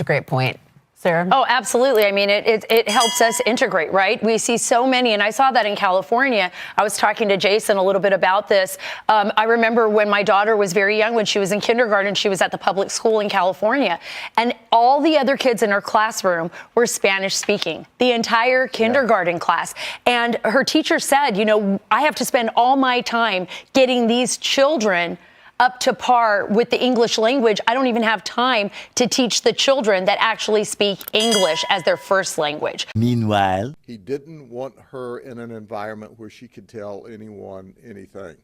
That's a great point. Sarah? Oh, absolutely. I mean, it helps us integrate, right? We see so many, and I saw that in California. I was talking to Jason a little bit about this. I remember when my daughter was very young, when she was in kindergarten, she was at the public school in California, and all the other kids in her classroom were Spanish speaking, the entire kindergarten class. And her teacher said, you know, I have to spend all my time getting these children up to par with the English language. I don't even have time to teach the children that actually speak English as their first language. Meanwhile, he didn't want her in an environment where she could tell anyone anything.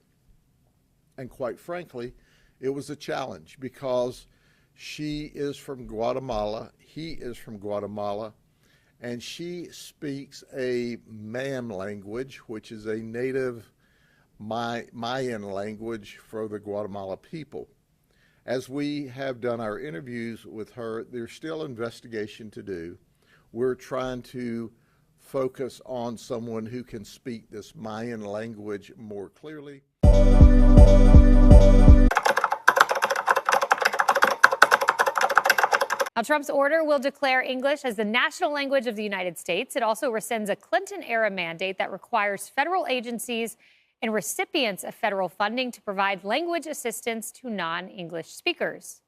And quite frankly, it was a challenge because she is from Guatemala, he is from Guatemala, and she speaks a Mam language, which is a native Mayan language for the Guatemala people. As we have done our interviews with her, there's still investigation to do. We're trying to focus on someone who can speak this Mayan language more clearly. Now, Trump's order will declare English as the national language of the United States. It also rescinds a Clinton-era mandate that requires federal agencies and recipients of federal funding to provide language assistance to non-English speakers.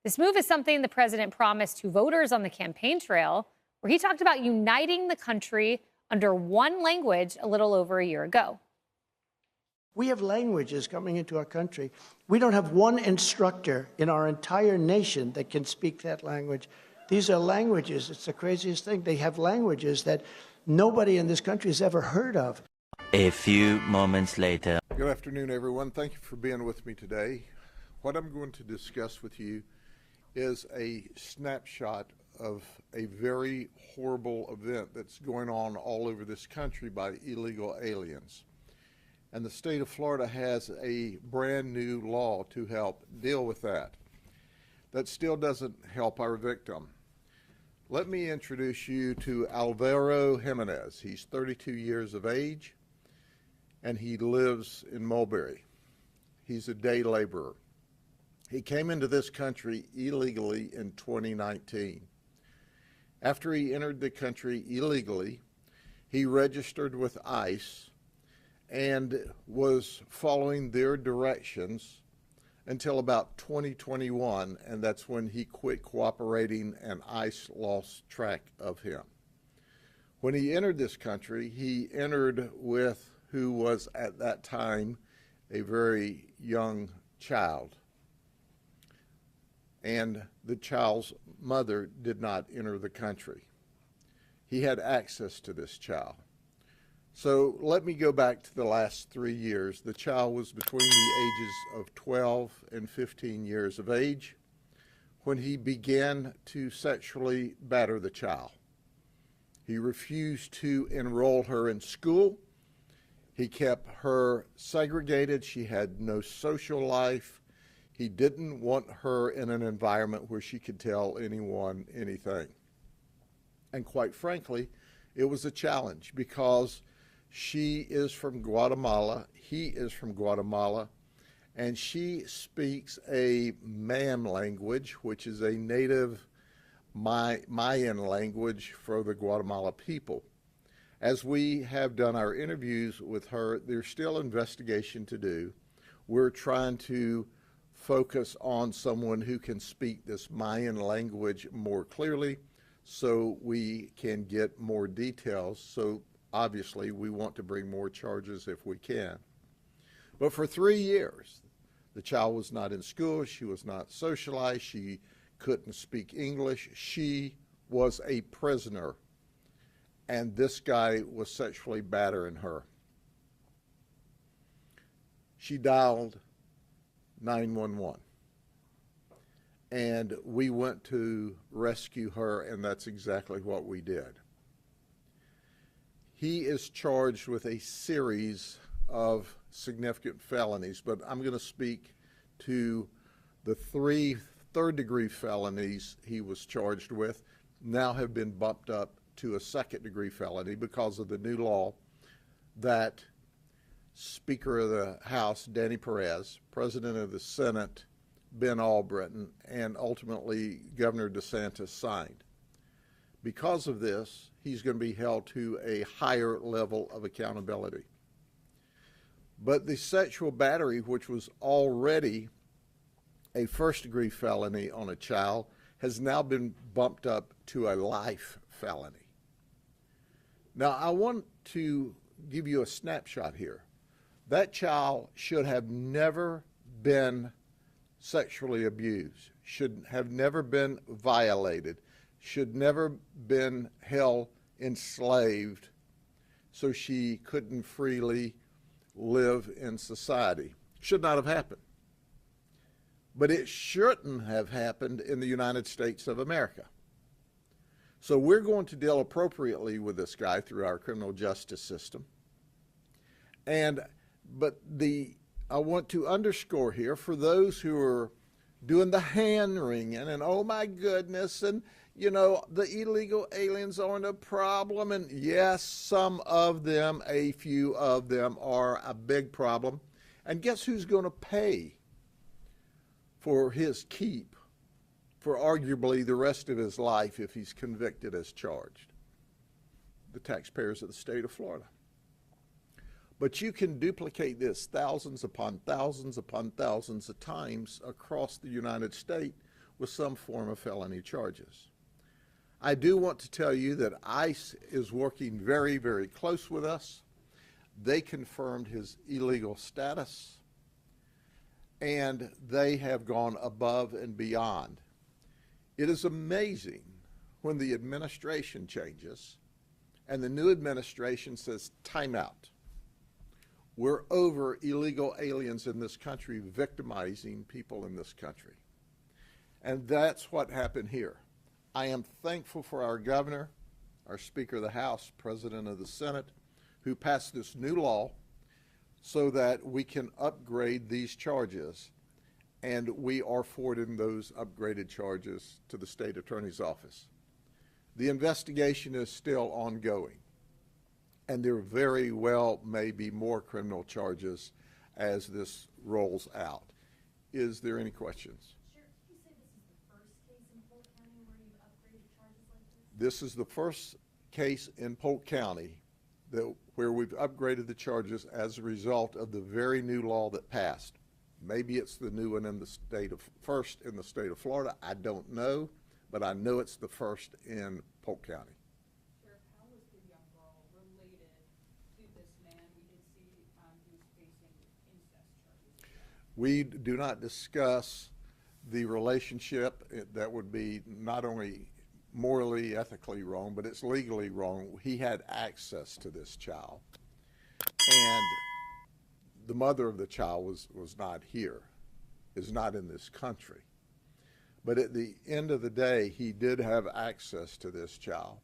This move is something the president promised to voters on the campaign trail, where he talked about uniting the country under one language a little over a year ago. We have languages coming into our country. We don't have one instructor in our entire nation that can speak that language. These are languages. It's the craziest thing. They have languages that nobody in this country has ever heard of. a few moments later. Good afternoon, everyone. Thank you for being with me today. What I'm going to discuss with you is a snapshot of a very horrible event that's going on all over this country by illegal aliens. And the state of Florida has a brand new law to help deal with that. That still doesn't help our victim. Let me introduce you to Alvaro Jimenez. He's 32 years of age, and he lives in Mulberry. He's a day laborer. He came into this country illegally in 2019. After he entered the country illegally, he registered with ICE and was following their directions until about 2021, and that's when he quit cooperating and ICE lost track of him. When he entered this country, he entered with who was at that time a very young child, and the child's mother did not enter the country. He had access to this child. So let me go back to the last 3 years. The child was between the ages of 12 and 15 years of age when he began to sexually batter the child. He refused to enroll her in school. He kept her segregated. She had no social life. He didn't want her in an environment where she could tell anyone anything. And quite frankly, it was a challenge because she is from Guatemala, he is from Guatemala, and she speaks a Mam language, which is a native Mayan language for the Guatemala people. As we have done our interviews with her, there's still investigation to do. We're trying to focus on someone who can speak this Mayan language more clearly so we can get more details. So obviously, we want to bring more charges if we can. But for 3 years, the child was not in school, she was not socialized, she couldn't speak English, she was a prisoner, and this guy was sexually battering her. She dialed 911, and we went to rescue her, and that's exactly what we did. He is charged with a series of significant felonies, but I'm going to speak to the 3 third-degree felonies he was charged with, now have been bumped up to a second-degree felony because of the new law that Speaker of the House, Danny Perez, President of the Senate, Ben Albritton and ultimately Governor DeSantis signed. Because of this, he's going to be held to a higher level of accountability. But the sexual battery, which was already a first-degree felony on a child, has now been bumped up to a life felony. Now, I want to give you a snapshot here. That child should have never been sexually abused, should have never been violated, should never been held enslaved so she couldn't freely live in society. Should not have happened. But it shouldn't have happened in the United States of America. So we're going to deal appropriately with this guy through our criminal justice system. But I want to underscore here, for those who are doing the hand wringing and oh my goodness, and you know, the illegal aliens aren't a problem, and yes, some of them, a few of them, are a big problem. And guess who's going to pay for his keep for arguably the rest of his life if he's convicted as charged? The taxpayers of the state of Florida. But you can duplicate this thousands upon thousands upon thousands of times across the United States with some form of felony charges. I do want to tell you that ICE is working very, very close with us. They confirmed his illegal status, and they have gone above and beyond. It is amazing when the administration changes and the new administration says, time out. We're over illegal aliens in this country, victimizing people in this country. And that's what happened here. I am thankful for our governor, our Speaker of the House, President of the Senate, who passed this new law so that we can upgrade these charges. And we are forwarding those upgraded charges to the state attorney's office. The investigation is still ongoing, and there very well may be more criminal charges as this rolls out. Is there any questions? Sheriff, did you say this is the first case in Polk County where you've upgraded charges like this? This is the first case in Polk County where we've upgraded the charges as a result of the very new law that passed. Maybe it's the new one in the first in the state of Florida. I don't know, but I know it's the first in Polk County. Sheriff, how was the young girl related to this man? We did see he was facing incest charges. We do not discuss the relationship. That would be not only morally, ethically wrong, but it's legally wrong. He had access to this child, and the mother of the child was not here, is not in this country. But at the end of the day, he did have access to this child,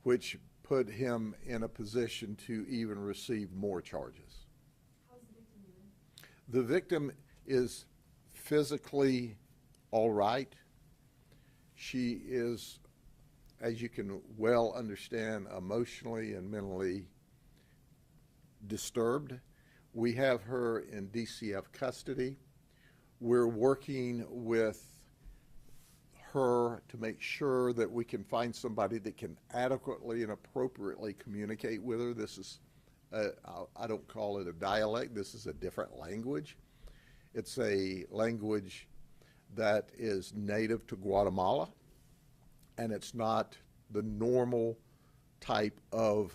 which put him in a position to even receive more charges. How's the victim doing? The victim is physically all right. She is, as you can well understand, emotionally and mentally disturbed. We have her in DCF custody. We're working with her to make sure that we can find somebody that can adequately and appropriately communicate with her. This is, I don't call it a dialect, this is a different language. It's a language that is native to Guatemala, and it's not the normal type of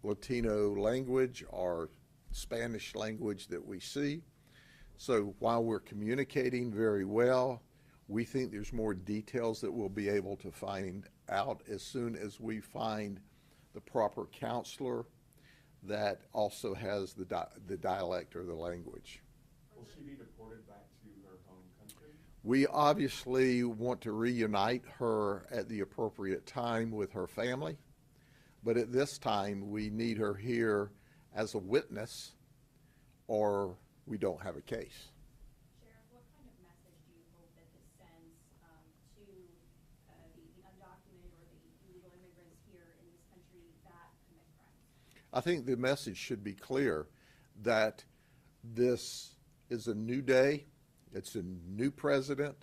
Latino language or Spanish language that we see. So while we're communicating very well, we think there's more details that we'll be able to find out as soon as we find the proper counselor that also has the dialect or the language. Will she be deported back to her home country? We obviously want to reunite her at the appropriate time with her family, but at this time we need her here as a witness, or we don't have a case. Sheriff, what kind of message do you hope that this sends to the undocumented or the illegal immigrants here in this country that commit crimes? I think the message should be clear that this is a new day. It's a new president.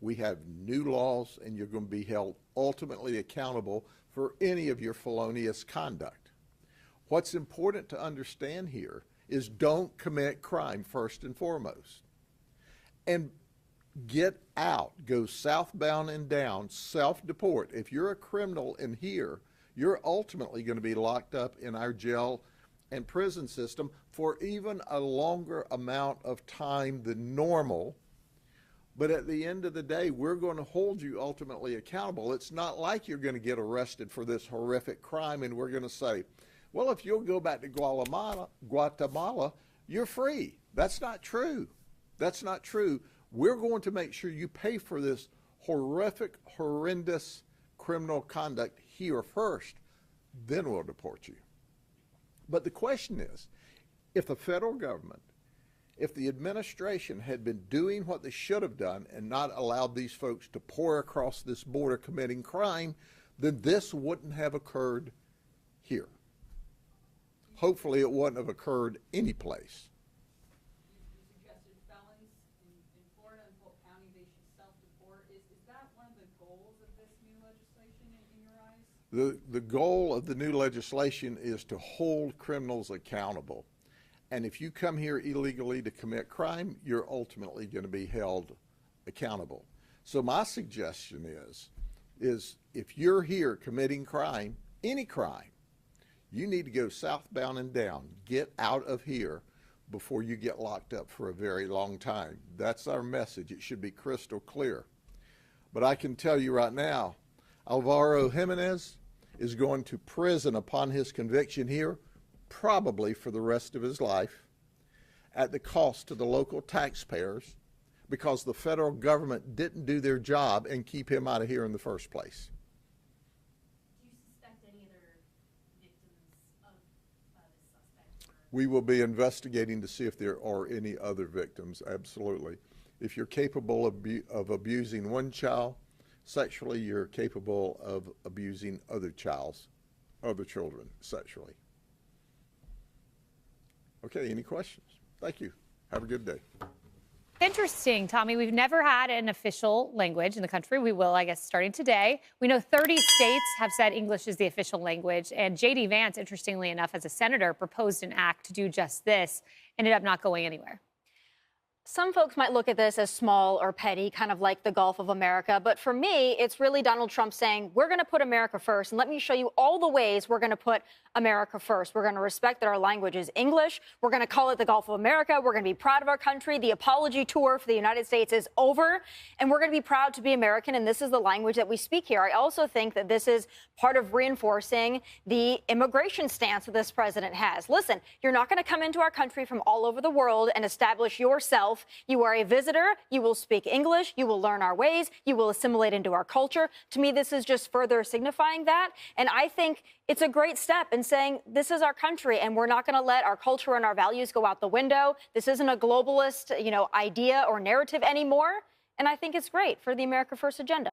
We have new laws, and you're going to be held ultimately accountable for any of your felonious conduct. What's important to understand here is don't commit crime first and foremost. And get out, go southbound and down, self-deport. If you're a criminal in here, you're ultimately going to be locked up in our jail and prison system for even a longer amount of time than normal. But at the end of the day, we're going to hold you ultimately accountable. It's not like you're going to get arrested for this horrific crime and we're going to say, well, if you'll go back to Guatemala, you're free. That's not true. That's not true. We're going to make sure you pay for this horrific, horrendous criminal conduct here first, then we'll deport you. But the question is, if the federal government, if the administration had been doing what they should have done and not allowed these folks to pour across this border committing crime, then this wouldn't have occurred here. Hopefully it wouldn't have occurred anyplace. You suggested felons in Florida and Polk County, they should self-deport. Is that one of the goals of this new legislation in your eyes? The goal of the new legislation is to hold criminals accountable. And if you come here illegally to commit crime, you're ultimately going to be held accountable. So my suggestion is if you're here committing crime, any crime, you need to go southbound and down. Get out of here before you get locked up for a very long time. That's our message. It should be crystal clear. But I can tell you right now, Alvaro Jimenez is going to prison upon his conviction here, probably for the rest of his life, at the cost to the local taxpayers, because the federal government didn't do their job and keep him out of here in the first place. Do you suspect any other victims of this suspect? We will be investigating to see if there are any other victims, absolutely. If you're capable of abusing one child sexually, you're capable of abusing other children sexually. Okay, any questions? Thank you. Have a good day. Interesting, Tommy. We've never had an official language in the country. We will, I guess, starting today. We know 30 states have said English is the official language. And J.D. Vance, interestingly enough, as a senator, proposed an act to do just this, ended up not going anywhere. Some folks might look at this as small or petty, kind of like the Gulf of America. But for me, it's really Donald Trump saying, we're going to put America first. And let me show you all the ways we're going to put America first. We're going to respect that our language is English. We're going to call it the Gulf of America. We're going to be proud of our country. The apology tour for the United States is over. And we're going to be proud to be American. And this is the language that we speak here. I also think that this is part of reinforcing the immigration stance that this president has. Listen, you're not going to come into our country from all over the world and establish yourself. You are a visitor. You will speak English. You will learn our ways. You will assimilate into our culture. To me, this is just further signifying that. And I think it's a great step in saying this is our country and we're not going to let our culture and our values go out the window. This isn't a globalist, idea or narrative anymore. And I think it's great for the America First agenda.